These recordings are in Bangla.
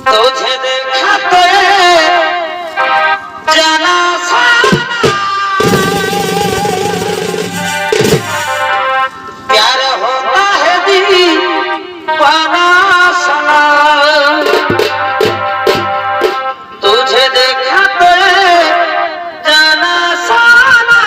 तुझे देखा तो जाना प्यार होता है दीवाना सना तुझे देखा तो जाना साना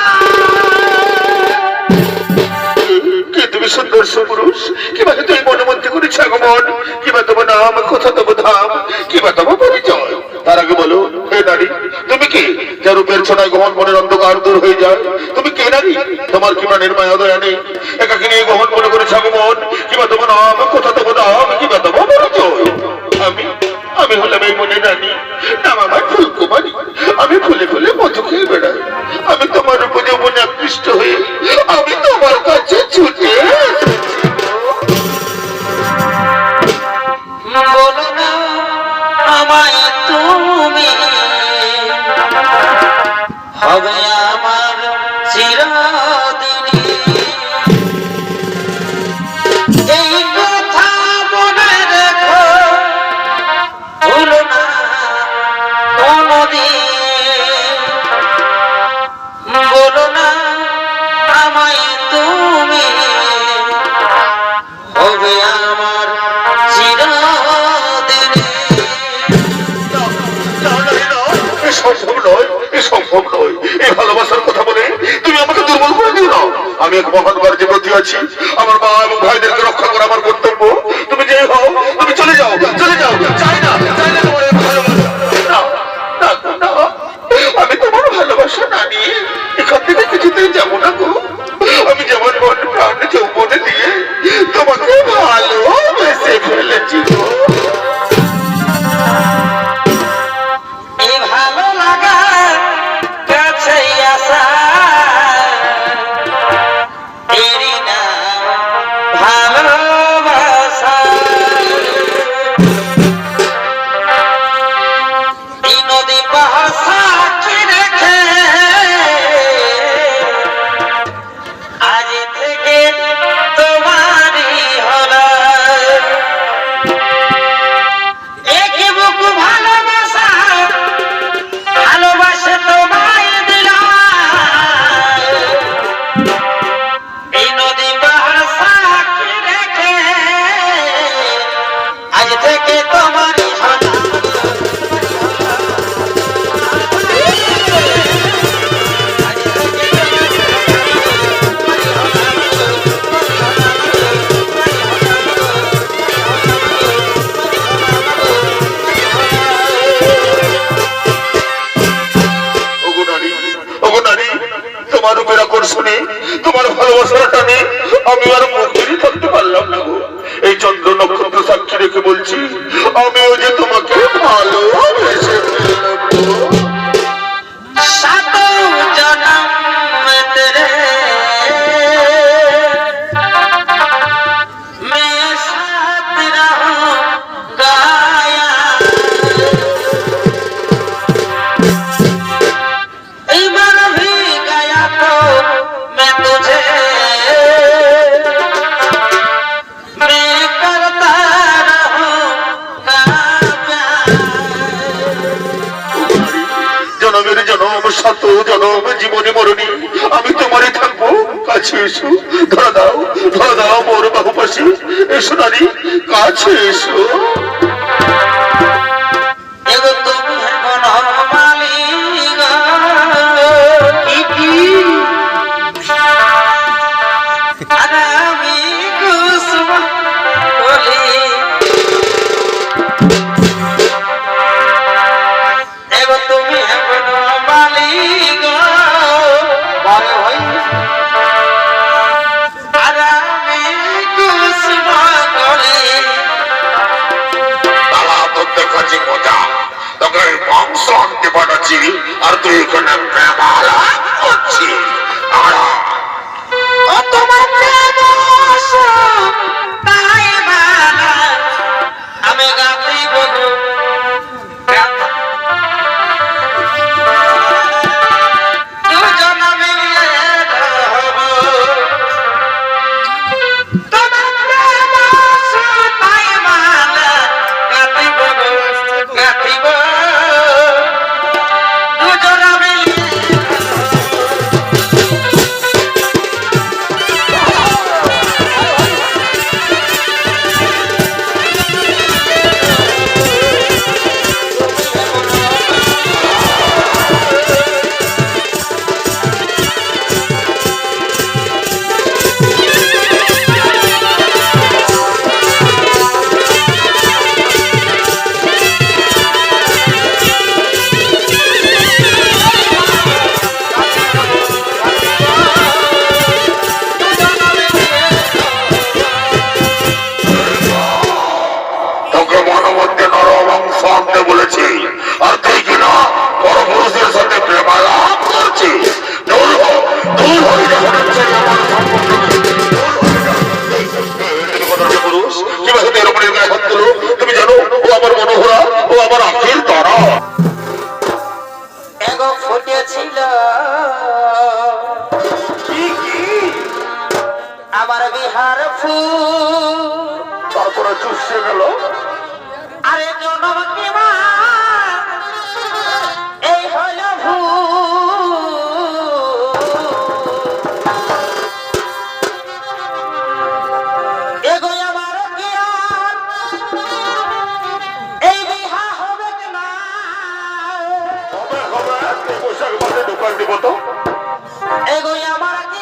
তুমি সুন্দর সুপুরুষ কিভাবে তুই মনোমন্ত্রী করেছ আগমন কিবা তোমার নাম কথা তব ধাম কিবা তব পরিচয় তার আগে বলো হে নারী তুমি কি যার রূপের ছড়ায় গহন মনের অন্ধকার দূর হয়ে যায় তুমি কে নারী তোমার কি প্রাণের মায়া দয়া নেই একাকি নিয়ে গহন মনে করেছ আগমন কিবা তোমার নাম কথা তব ধাম কিবা তব পরিচয় আমি আমি হলাম এই মনে রানী নাম আমার ফুলকুমারী আমি ফুলে ফুলে মধু খেয়ে বেড়াই আমি তোমার উপর যৌবনে আকৃষ্ট হয়ে আমি তোমার কাছে ছুটে बोलो ना আমায় তুমি হবে আমার চিরদিনী এই কথা মনে রেখো ভুলো না কোনদিন বলো না আমায় তুমি হবে আমার সম্ভব নয় এই ভালোবাসার কথা বলে তুমি আমাকে দুর্বল করে দিও না আমি এক মহান কার্যে ব্রতী আছি আমার মা এবং ভাইদেরকে রক্ষা করা আমার কর্তব্য তুমি যে হও তুমি চলে যাও চাই না তোমার এই ভালোবাসা না, আমি তোমার ভালোবাসা না নিয়ে এখান থেকে কিছুতেই যাবো না গো আমি যেমন মন প্রাণ যৌবনে দিয়ে তোমাকে ভালোবেসে ফেলেছি গো তোমার ভালোবাসার টানে আমি আর মুখেরই থাকতে পারলাম না গো এই চন্দ্র নক্ষত্র সাক্ষী রেখে বলছি আমিও যে তোমাকে ভালোবেসে ফেলবো सातों जन्म में तेरे मैं साथ रहूंगा एक बार भी गया तो मैं तुझे मैं करता रहूंगा प्यार জনমের জনম শত জনম জীবনে মরণী আমি তোমারই থাকবো কাছে এসো ধরা দাও মোর বাহু পাশে এসো নারী কাছে এসো एगो तुम है बनमाली गो अरे আমি কুসুম বলি एगो तुम है बनमाली गो বলে হই अरे আমি কুসুম বলি তারা তো দেখাচ্ছি মজা তোকে মাংস আনতে পাঠাচ্ছি আর তুই এখানে প্রেমালা করছিস ও তোমার প্রেম তাই বালা আমি গাতি বগু দুজন মিলে রহব তোমার প্রেম তাই বালা গাতি বগু আমার বিহার ফুল তারপরে চুষে গেল। আরে জনম কি মা এই হইল ভুল এগোই আমার কি আর এই বিহা হবে কি না হবে হবে, এই পোশাক মাঝে দোকান দিব তো। এগোই আমার কি